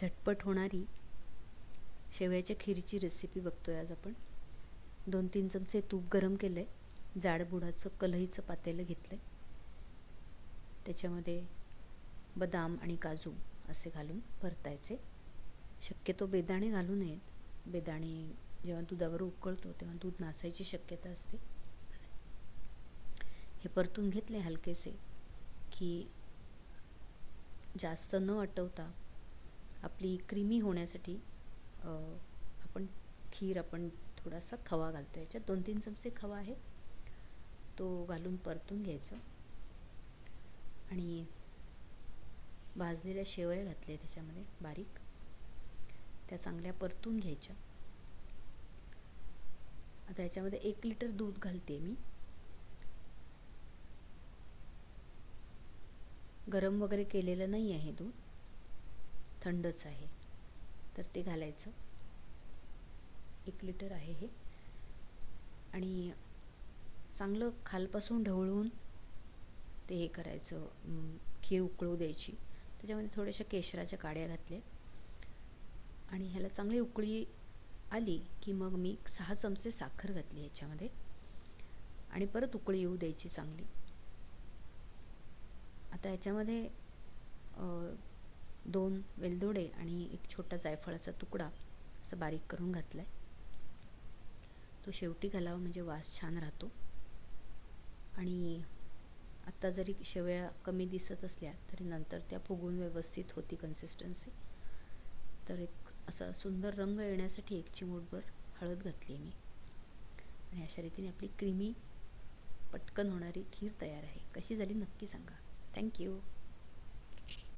झटपट होणारी शेवयाच्या खीरची रेसिपी बघतोय आज आपण. 2-3 चमचे तूप गरम केलं आहे. जाड बुडाचं कढईचं पातेलं घेतलं आहे. त्याच्यामध्ये बदाम आणि काजू असे घालून परतायचे. शक्यतो बेदाणे घालू नयेत. बेदाणे जेव्हा दुधावर उकळतो तेव्हा दूध नासायची शक्यता असते. हे परतून घेतले हलकेसे की जास्त न आटवता आपली क्रीमी होण्यासाठी आपण थोडासा खवा घालतो. याच्यात 2-3 चमचे खवा आहे, तो घालून परतून घ्यायचं. आणि भाजलेल्या शेवया घातल्या त्याच्यामध्ये बारीक, त्या चांगल्या परतून घ्यायच्या. आता याच्यामध्ये 1 लिटर दूध घालते मी. गरम वगैरे केलेलं नाही आहे दूध, थंडच आहे. तर ते घालायचं. 1 लिटर आहे हे. आणि चांगलं खालपासून ढवळून ते हे करायचं, खीर उकळू द्यायची. त्याच्यामध्ये थोड्याशा केशराच्या काड्या घातल्या आणि ह्याला चांगली उकळी आली की मग मी 6 चमचे साखर घातली ह्याच्यामध्ये आणि परत उकळी येऊ द्यायची चांगली. आता याच्यामध्ये 2 वेलदोडे आणि 1 छोटा जायफळाचा तुकडा असं बारीक करून घातला आहे. तो शेवटी घालावा म्हणजे वास छान राहतो. आणि आत्ता जरी शेवया कमी दिसत असल्या तरी नंतर त्या फुगून व्यवस्थित होती कन्सिस्टन्सी. तर एक असा सुंदर रंग येण्यासाठी 1 चिमूटभर हळद घातली मी. आणि अशा रीतीने आपली क्रीमी पटकन होणारी खीर तयार आहे. कशी झाली नक्की सांगा. थँक्यू.